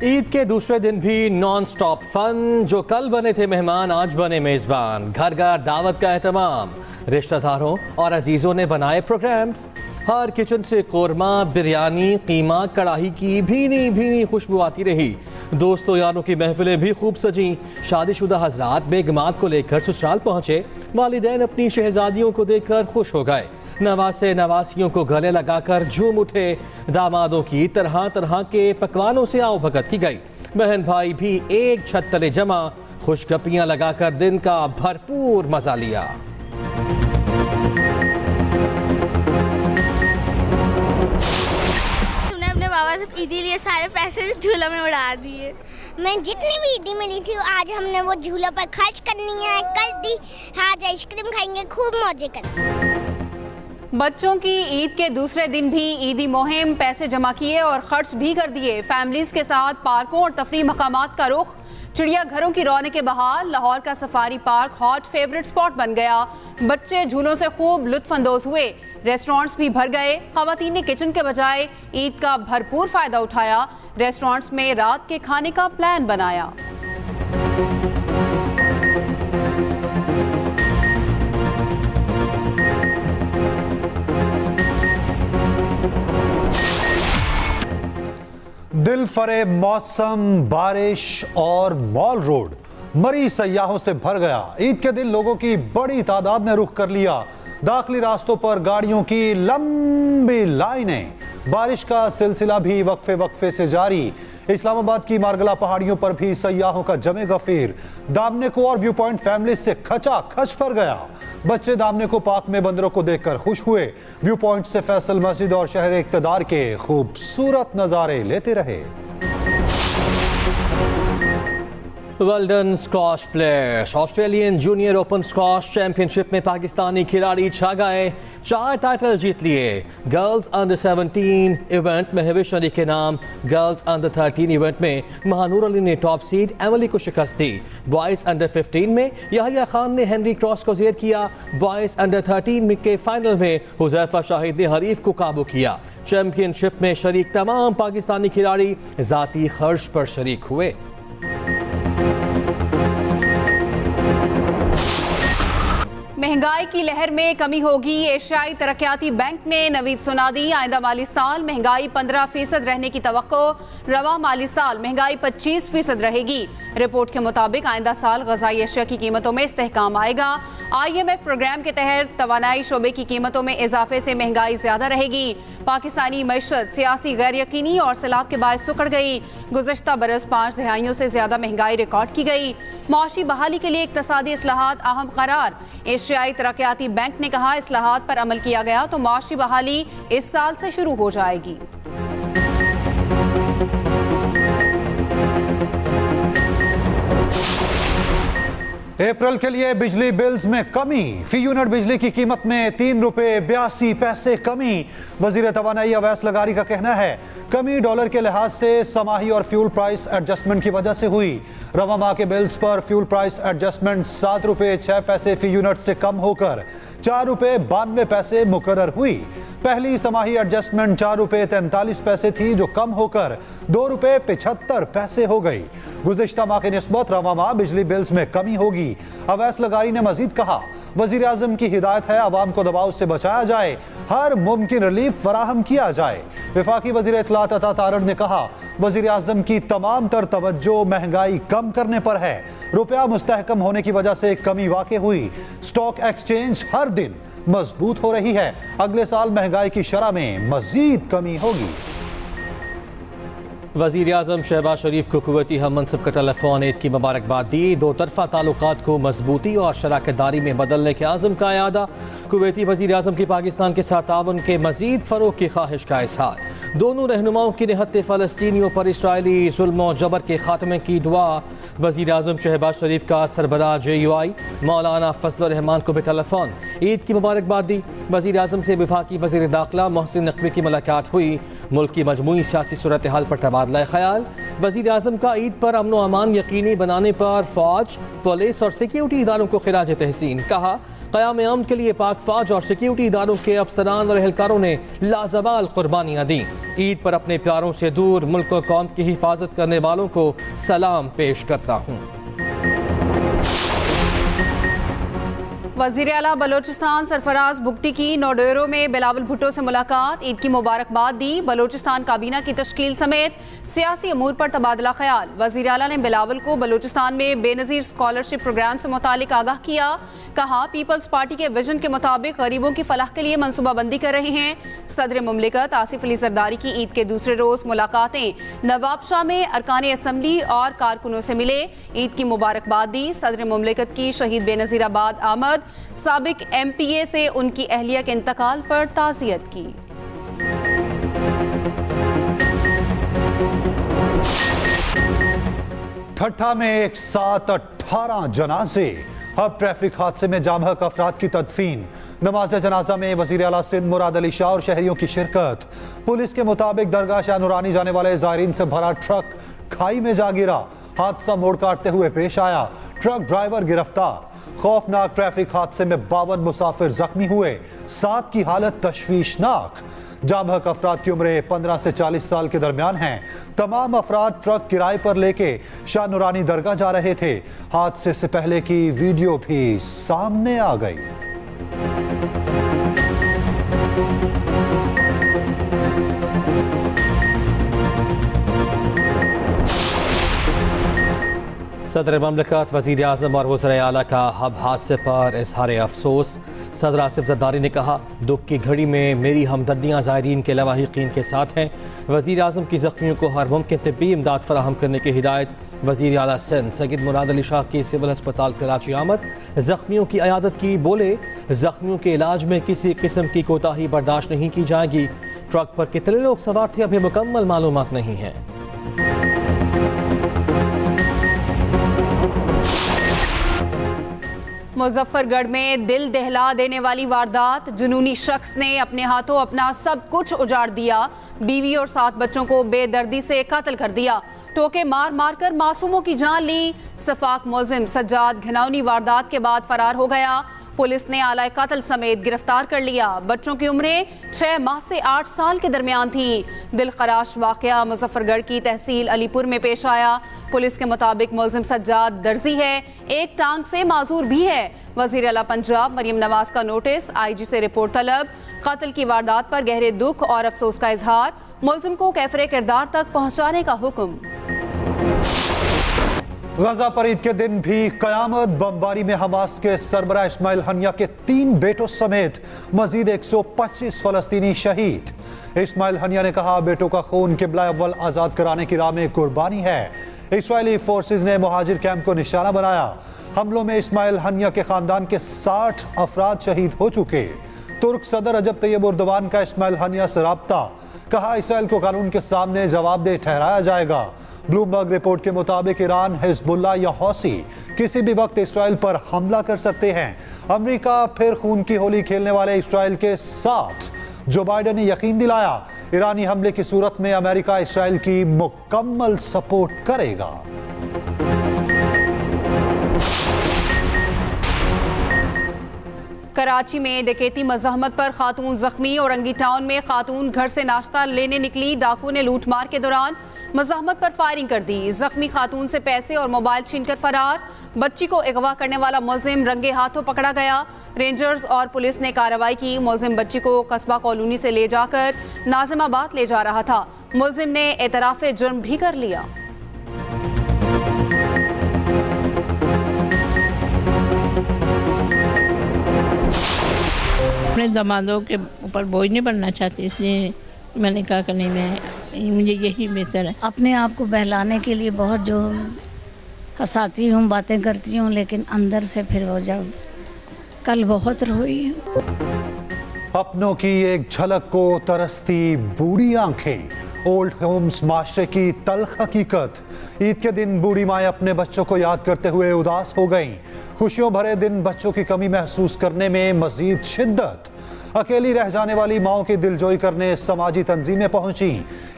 ईद के दूसरे दिन भी नॉन स्टॉप फन। जो कल बने थे मेहमान आज बने मेजबान। घर घर दावत का एहतमाम, रिश्तेदारों और अजीजों ने बनाए प्रोग्राम्स। हर किचन से कोरमा, बिरयानी, कीमा, कढ़ाई की भीनी भीनी खुशबू आती रही। दोस्तों यारों की महफिलें भी खूब सजी। शादीशुदा हजरात बेगमात को लेकर ससुराल पहुंचे। वालिदैन अपनी शहजादियों को देखकर खुश हो गए। नवासे नवासियों को गले लगाकर झूम उठे। दामादों की तरह तरह के पकवानों से आओ भगत की गई। बहन भाई भी एक छत तले जमा, खुशगपियां लगाकर दिन का भरपूर मजा लिया। तुमने अपने बाबा से ईदी लिए सारे पैसे झूला में उड़ा दिए। मैं जितनी भी ईदी मिली थी आज हमने वो झूला पर खर्च करनी है। कल दी आज आइसक्रीम खाएंगे, खूब मौजे करेंगे। बच्चों की ईद के दूसरे दिन भी ईदी मुहिम, पैसे जमा किए और खर्च भी कर दिए। फैमिलीज के साथ पार्कों और तफरी मकामात का रुख। चिड़ियाघरों की रौनकें बहाल। लाहौर का safari park hot favourite spot बन गया। बच्चे झूलों से खूब लुत्फ अंदोज हुए। रेस्टोरेंट्स भी भर गए। खवातीन ने किचन के बजाय ईद का भरपूर फायदा उठाया। रेस्टोरेंट्स में रात के खाने का प्लान बनाया। दिल फरेब मौसम, बारिश और मॉल रोड मरी सयाहों से भर गया। ईद के दिन लोगों की बड़ी तादाद ने रुख कर लिया। दाखिली रास्तों पर गाड़ियों की लंबी लाइनें। बारिश का सिलसिला भी वक्फे वक्फे से जारी। इस्लामाबाद की मारगला पहाड़ियों पर भी सयाहों का जमे गफीर। दामने को और व्यू पॉइंट फैमिली से खचा खच भर गया। बच्चे दामने को पार्क में बंदरों को देखकर खुश हुए। व्यू पॉइंट से फैसल मस्जिद और शहर इक़्तिदार के खूबसूरत नजारे लेते रहे। Well done squash players. Australian junior open squash championship में पाकिस्तानी खिलाड़ी छा गए। 4 टाइटल जीत लिए। गर्ल्स अंडर 17 इवेंट में हविश अली के नाम। गर्ल्स अंडर 13 इवेंट में महानूर अली ने टॉप सीड एमिली को शिकस्त दी। बॉयज अंडर 15 में याहिया खान ने हेनरी क्रॉस को जेर किया। बॉयज अंडर 13 के फाइनल में हुज़ैफा शाहिद ने हरीफ को काबू किया। चैंपियनशिप में शरीक तमाम पाकिस्तानी खिलाड़ी जाती खर्च पर शरीक हुए। महंगाई की लहर में कमी होगी। एशियाई तरक्याती बैंक ने नवीद सुना दी। आइंदा माली साल महंगाई 15% रहने की तवक्को। रवा माली साल महंगाई 25% रहेगी। रिपोर्ट के मुताबिक आइंदा साल ग़ज़ाई अशिया की कीमतों में इस्तेहकाम आएगा। IMF प्रोग्राम के तहत तवानाई शोबे की कीमतों में इजाफे से महंगाई ज्यादा रहेगी। पाकिस्तानी मईशत सियासी गैर यकीनी और सैलाब के बायस सुकड़ गई। गुज़श्ता बरस 5 दहाइयों से ज्यादा महंगाई रिकॉर्ड की गई। मुआशी बहाली के लिए इक़्तिसादी इस्लाहात अहम करार। एशियाई तरक्याती बैंक ने कहा इस्लाहात पर अमल किया गया तो मुआशी बहाली इस साल से शुरू हो जाएगी। अप्रैल के लिए बिजली बिल्स में कमी। फी यूनिट बिजली की कीमत में 3 रुपए 82 पैसे कमी। वजीर तवानाई अवैस लगारी का कहना है कमी डॉलर के लिहाज से समाही और फ्यूल प्राइस एडजस्टमेंट की वजह से हुई। रवा माह के बिल्स पर फ्यूल प्राइस एडजस्टमेंट 7 रुपए 6 पैसे फी यूनिट से कम होकर 4 रुपए 92 पैसे मुकर्रर हुई। पहली समाही एडजस्टमेंट 4 रुपए 43 पैसे थी जो कम होकर 2 रुपए 75 पैसे हो गई। गुज़िश्ता माह की निस्बत रवा माह बिजली बिल्स में कमी होगी। अवैस लगारी ने मजीद कहा वजीर आज़म की हिदायत है अवाम को दबाव से बचाया जाए, हर मुमकिन रिलीफ फराहम किया जाए। वफाकी वजीर इत्तलात अता तारड़ ने कहा वजीर आज़म की तमाम तर तवज्जो महंगाई कम करने पर है। रुपया मुस्तहकम होने की वजह से कमी वाक़ई हुई। स्टॉक एक्सचेंज हर दिन मजबूत हो रही है। अगले साल महंगाई की शरह में मजीद कमी होगी। वज़ीर आज़म शहबाज शरीफ को कुवैती हम मनसब का टेलीफोन ईद की मुबारकबाद दी। 2 तरफ़ा ताल्लुकात को मजबूती और शराकतदारी में बदलने के आज़म का यादा। कुवैती वज़ीर आज़म की पाकिस्तान के साथ ताउन के मज़ीद फ़रोग़ की ख्वाहिश का इज़हार। दोनों रहनुमाओं की निहत्ते फ़लस्तीनियों पर इसराइली जुल्म और जबर के खात्मे की दुआ। वज़ीर आज़म शहबाज शरीफ का सरबराह JUI मौलाना फजलुर रहमान को भी टेलीफोन ईद की मुबारकबाद दी। वज़ीर आज़म से वफाकी वज़ीर दाखिला मोहसिन नकवी की मुलाकात हुई। मुल्क की मजमूई सियासी सूरत हाल पर तबादला ख्याल। वज़ीर आज़म का ईद पर अमन व अमान यकीनी बनाने पर फौज, पुलिस और सिक्योरिटी इदारों को खिराज तहसीन। कहा, क़याम अमन के लिए पाक फौज और सिक्योरिटी इदारों के अफसरान और एहलकारों ने लाजवाल कुर्बानियाँ दी। ईद पर अपने प्यारों से दूर मुल्क और कौम की हिफाजत करने वालों को सलाम पेश करता हूँ। वज़ीर आला बलोचिस्तान सरफराज बुगटी की नौडेरो में बिलावल भुट्टो से मुलाकात, ईद की मुबारकबाद दी। बलोचिस्तान काबीना की तश्कील समेत सियासी अमूर पर तबादला ख्याल। वज़ीर आला ने बिलावल को बलोचिस्तान में बेनज़ीर स्कॉलरशिप प्रोग्राम से मुतालिक आगाह किया। कहा, पीपल्स पार्टी के विजन के मुताबिक गरीबों की फलाह के लिए मनसूबाबंदी कर रहे हैं। सदर मुमलिकत आसिफ अली जरदारी की ईद के दूसरे रोज़ मुलाकातें। नवाबशाह में अरकान असम्बली और कारकुनों से मिले, ईद की मुबारकबाद दी। सदर मुमलिकत की शहीद बेनज़ीराबाद आमद, साबिक MPA से उनकी अहलिया के इंतकाल पर ताज़ियत की। ठट्ठा में एक साथ 18 जनाजे। अब ट्रैफिक हादसे में जामहक अफराद की तदफीन। नमाज जनाजा में वज़ीर आला सिंध मुराद अली शाह और शहरियों की शिरकत। पुलिस के मुताबिक दरगाह शाह नूरानी जाने वाले ज़ायरीन से भरा ट्रक खाई में जा गिरा। हादसा मोड़ काटते हुए पेश आया। ट्रक ड्राइवर गिरफ्तार। खौफनाक ट्रैफिक हादसे में 52 मुसाफिर जख्मी हुए, 7 की हालत तशवीशनाक। जामहक अफराद की उम्रें 15 से 40 साल के दरमियान हैं। तमाम अफराद ट्रक किराए पर लेके शाह नूरानी दरगाह जा रहे थे। हादसे से पहले की वीडियो भी सामने आ गई। सदर ममलकत वज़ीर आज़म और वज़ीर आला का हब हादसे पर इज़हार अफसोस। सदर आसिफ जरदारी ने कहा, दुख की घड़ी में मेरी हमदर्दियाँ ज़ायरीन के लवाहिकीन के साथ हैं। वज़ीर आज़म की ज़ख्मियों को हर मुमकिन तिब्बी इमदाद फराहम करने की हिदायत। वज़ीर आला सिंध सैयद मुराद अली शाह की सिविल अस्पताल कराची आमद, ज़ख्मियों की अयादत की। बोले, ज़ख्मियों के इलाज में किसी किस्म की कोताही बर्दाश्त नहीं की जाएगी। ट्रक पर कितने लोग सवार थे अभी मुकम्मल मालूमात नहीं है। मुजफ्फरगढ़ में दिल दहला देने वाली वारदात। जुनूनी शख्स ने अपने हाथों अपना सब कुछ उजाड़ दिया। बीवी और 7 बच्चों को बेदर्दी से कत्ल कर दिया। टोके मार मार कर मासूमों की जान ली। सफाक मुलजिम सज्जाद घिनौनी वारदात के बाद फरार हो गया। पुलिस ने आला कत्ल समेत गिरफ्तार कर लिया। बच्चों की उम्रें 6 माह से 8 साल के दरमियान थी। दिल खराश वाकया मुजफ्फरगढ़ की तहसील अलीपुर में पेश आया। पुलिस के मुताबिक मुलजिम सज्जाद दर्जी है, एक टांग से माजूर भी है। वज़ीर आला पंजाब मरियम नवाज का नोटिस, IG से रिपोर्ट तलब। कत्ल की वारदात पर गहरे दुख और अफसोस का इजहार। मुलजिम को कैफरे किरदार तक पहुंचाने का हुक्म। गजा पर ईद के दिन भी कयामत। बमबारी में हमास के सरबराह इस्माइल हनिया के 3 बेटों समेत मजीद 125 फलस्तीनी शहीद। इस्माइल हनिया ने कहा, बेटों का खून किबला अव्वल आजाद कराने की राह में कुर्बानी है। इस्राएली फोर्सेज ने मुहाजिर कैंप को निशाना बनाया। हमलों में इस्माइल हनिया के खानदान के 60 अफराद शहीद हो चुके। तुर्क सदर रजब तैयब एर्दोगान का इस्माइल हनिया से राब्ता। कहा, इसराइल को कानून के सामने जवाबदेह ठहराया जाएगा। ब्लूमबर्ग रिपोर्ट के मुताबिक ईरान, हिजबुल्लाह या हौसी किसी भी वक्त इसराइल पर हमला कर सकते हैं। अमेरिका फिर खून की होली खेलने वाले इसराइल के साथ। जो बाइडेन ने यकीन दिलाया, ईरानी हमले की सूरत में अमेरिका इसराइल की मुकम्मल सपोर्ट करेगा। कराची में डकैती मज़ाहमत पर खातून जख्मी। औरंगी टाउन में खातून घर से नाश्ता लेने निकली, डाकू ने लूटमार के दौरान मज़ाहमत पर फायरिंग कर दी। जख्मी खातून से पैसे और मोबाइल छीनकर फरार। बच्ची को अगवा करने वाला मुलजिम रंगे हाथों पकड़ा गया। रेंजर्स और पुलिस ने कार्रवाई की। मुलजिम बच्ची को कस्बा कॉलोनी से ले जाकर नाजिमाबाद ले जा रहा था। मुलजिम ने एतराफ़े जुर्म भी कर लिया। अपने दामादों के ऊपर बोझ नहीं बनना चाहती, इसलिए मैंने कहा कि नहीं, मैं मुझे यही बेहतर है। अपने आप को बहलाने के लिए बहुत जो हंसाती हूँ, बातें करती हूँ, लेकिन अंदर से फिर वो जब कल बहुत रोई हूँ। अपनों की एक झलक को तरसती बूढ़ी आंखें। ओल्ड होम्स माशरे की तल्ख हकीकत। ईद के दिन बूढ़ी माएँ अपने बच्चों को याद करते हुए उदास हो गईं। खुशियों भरे दिन बच्चों की कमी महसूस करने में मजीद शिद्दत। अकेली रह जाने वाली माओं की दिलजोई करने समाजी तंजीमें पहुंची।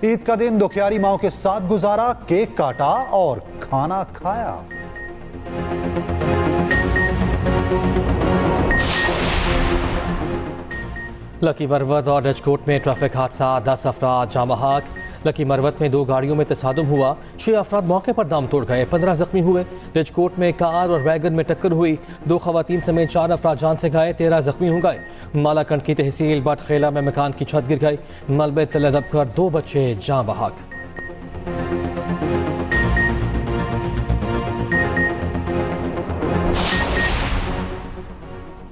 ईद का दिन दुखियारी माओं के साथ गुजारा, केक काटा और खाना खाया। लकी मरवत और रजकोट में ट्रैफिक हादसा, 10 अफराद जाँ बहक। लकी मरवत में 2 गाड़ियों में तसादुम हुआ, 6 अफराद मौके पर दम तोड़ गए, 15 जख्मी हुए। रजकोट में कार और वैगन में टक्कर हुई, 2 खवातीन समेत 4 अफराद जान से गए, 13 जख्मी हो गए। मालाकंड की तहसील बटखेला में मकान की छत गिर गई, मलबे तले दबकर 2 बच्चे जाँ बहक।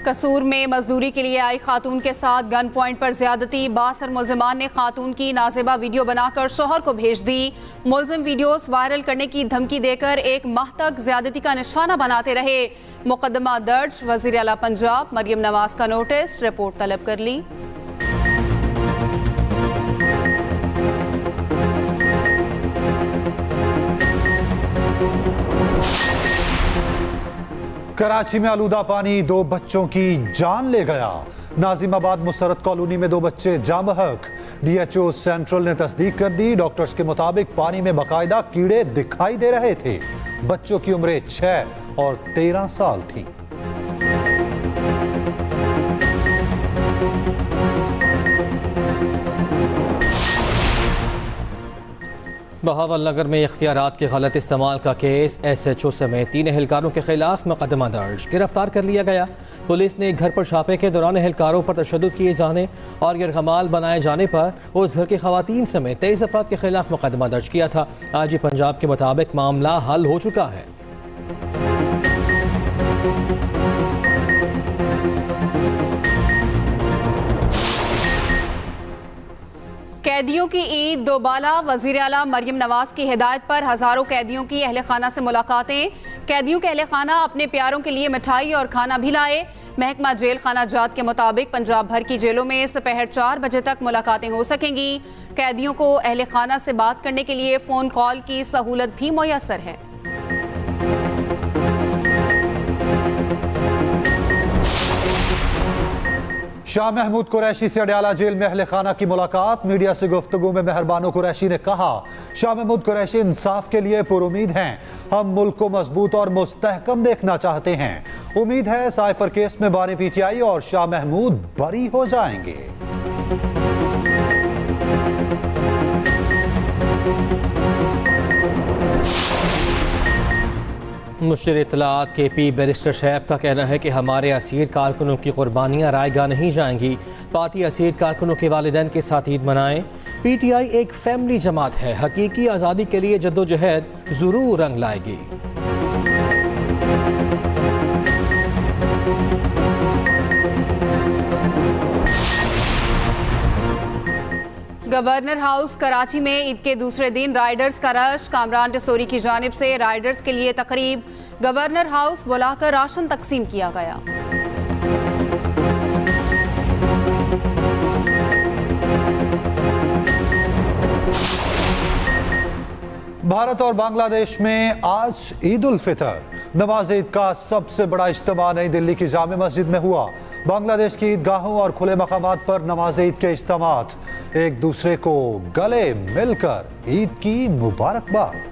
कसूर में मजदूरी के लिए आई खातून के साथ गन पॉइंट पर ज्यादती, 62 मुलजमान ने खातून की नाजेबा वीडियो बनाकर शोहर को भेज दी। मुलजिम वीडियोस वायरल करने की धमकी देकर 1 माह तक ज्यादती का निशाना बनाते रहे। मुकदमा दर्ज, वजीर आला पंजाब मरियम नवाज का नोटिस, रिपोर्ट तलब कर ली। कराची में आलूदा पानी 2 बच्चों की जान ले गया। नाजिमाबाद मुसरत कॉलोनी में 2 बच्चे जाँ बहक। DHO सेंट्रल ने तस्दीक कर दी। डॉक्टर्स के मुताबिक पानी में बाकायदा कीड़े दिखाई दे रहे थे। बच्चों की उम्रें 6 और 13 साल थी। बहावल नगर में इख्तियारात के गलत इस्तेमाल का केस, SHO समेत 3 एहलकारों के खिलाफ मुकदमा दर्ज, गिरफ्तार कर लिया गया। पुलिस ने एक घर पर छापे के दौरान एहलकारों पर तशद्दुद किए जाने और यरगमाल बनाए जाने पर उस घर की खवातीन समेत 23 अफराद के खिलाफ मुकदमा दर्ज किया था। आज ही पंजाब के मुताबिक मामला हल हो चुका है। कैदियों की ईद दोबाला, वजीर आला मरियम नवाज की हिदायत पर हजारों कैदियों की अहले खाना से मुलाकातें। कैदियों के अहले खाना अपने प्यारों के लिए मिठाई और खाना भी लाए। महकमा जेल खाना जात के मुताबिक पंजाब भर की जेलों में दोपहर 4 बजे तक मुलाकातें हो सकेंगी। कैदियों को अहले खाना से बात करने के लिए फ़ोन कॉल की सहूलत भी मुयस्सर है। शाह महमूद कुरैशी से अडयाला जेल में अहले खाना की मुलाकात। मीडिया से गुफ्तगू में मेहरबानो कुरैशी ने कहा, शाह महमूद कुरैशी इंसाफ के लिए पुरुमीद हैं। हम मुल्क को मजबूत और मुस्तहकम देखना चाहते हैं। उम्मीद है साइफर केस में बानी PTI और शाह महमूद बरी हो जाएंगे। मुश्तिर इत्तलात KP बैरिस्टर शैफ का कहना है कि हमारे असीर कारकुनों की कुर्बानियाँ रायगा नहीं जाएंगी। पार्टी असीर कारकुनों के वालिदैन के साथ ईद मनाएं। PTI एक फैमिली जमात है, हकीकी आज़ादी के लिए जद्दोजहद ज़रूर रंग लाएगी। गवर्नर हाउस कराची में ईद के दूसरे दिन राइडर्स का रश। कामरान टिसोरी की जानिब से राइडर्स के लिए तकरीब, गवर्नर हाउस बुलाकर राशन तकसीम किया गया। भारत और बांग्लादेश में आज ईद उल फितर। नमाज ईद का सबसे बड़ा इज्तिमा नई दिल्ली की जामे मस्जिद में हुआ। बांग्लादेश की ईदगाहों और खुले मकामात पर नमाज ईद के इज्तिमात, एक दूसरे को गले मिलकर ईद की मुबारकबाद।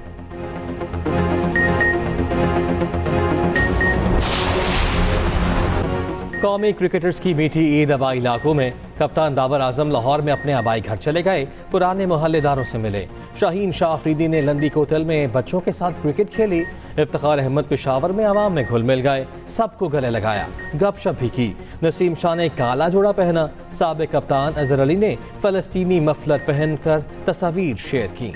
कौमी क्रिकेटर्स की मीठी ईद आबाई इलाकों में। कप्तान बाबर आजम लाहौर में अपने आबाई घर चले गए, पुराने मोहल्लेदारों से मिले। शाहीन शाह अफरीदी ने लंदी कोतल में बच्चों के साथ क्रिकेट खेली। इफ्तिखार अहमद पेशावर में आवाम में घुल मिल गए, सबको गले लगाया, गपशप भी की। नसीम शाह ने काला जोड़ा पहना। साबिक कप्तान अजहर अली ने फलस्तीनी मफलर पहनकर तस्वीर शेयर की।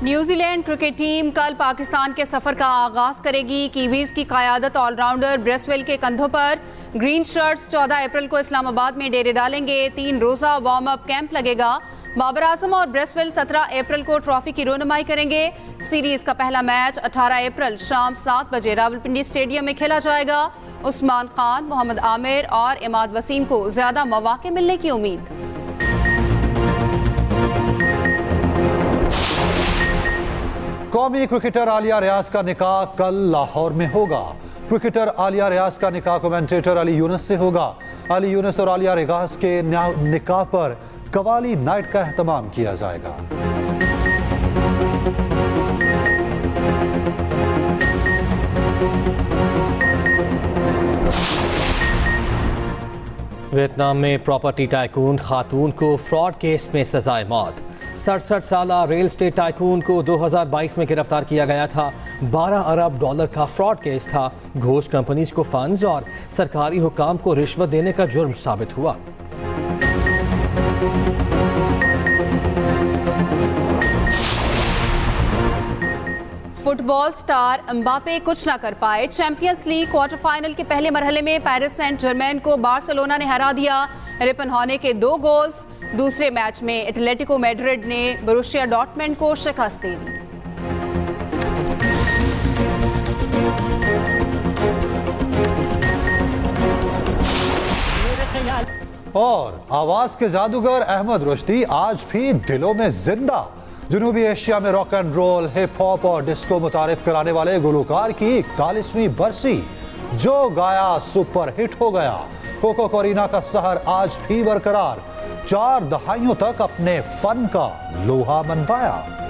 न्यूजीलैंड क्रिकेट टीम कल पाकिस्तान के सफर का आगाज करेगी। कीवीज की क़यादत ऑलराउंडर ब्रेसवेल के कंधों पर। ग्रीन शर्ट्स 14 अप्रैल को इस्लामाबाद में डेरे डालेंगे। 3 रोज़ा वार्म अप कैंप लगेगा। बाबर आजम और ब्रेसवेल 17 अप्रैल को ट्रॉफी की रोनुमाई करेंगे। सीरीज का पहला मैच 18 अप्रैल शाम 7 बजे रावलपिंडी स्टेडियम में खेला जाएगा। उस्मान खान, मोहम्मद आमिर और इमाद वसीम को ज्यादा मौके मिलने की उम्मीद। कौमी क्रिकेटर आलिया रियाज का निकाह कल लाहौर में होगा। क्रिकेटर आलिया रियाज का निकाह कमेंटेटर अली यूनुस से होगा। अली यूनुस और आलिया रियाज के निकाह पर कवाली नाइट का एहतमाम किया जाएगा। वियतनाम में प्रॉपर्टी टाइकून खातून को फ्रॉड केस में सजाए मौत। 67 साला रियल एस्टेट टाइकून को 2022 में गिरफ्तार किया गया था। 12 अरब डॉलर का फ्रॉड केस था। घोष कंपनीज को फंड्स और सरकारी हुकाम को रिश्वत देने का जुर्म साबित हुआ। फुटबॉल स्टार एम्बापे कुछ ना कर पाए। चैंपियंस लीग क्वार्टर फाइनल के पहले मरहले में पेरिस सेंट जर्मेन को बार्सिलोना ने हरा दिया। रिपनहॉने के 2 गोल्स। दूसरे मैच में एटलेटिको मैड्रिड ने बोरुसिया डॉर्टमुंड को शिकस्त दे दी। और आवाज के जादूगर अहमद रुश्दी आज भी दिलों में जिंदा। जनूबी एशिया में rock and roll, hip hop और डिस्को मुतारिफ कराने वाले गुलकार की 41वीं बरसी, जो गाया सुपर हिट हो गया। कोको कोरिना का सहर आज भी बरकरार, 4 दहाइयों तक अपने फन का लोहा मनवाया।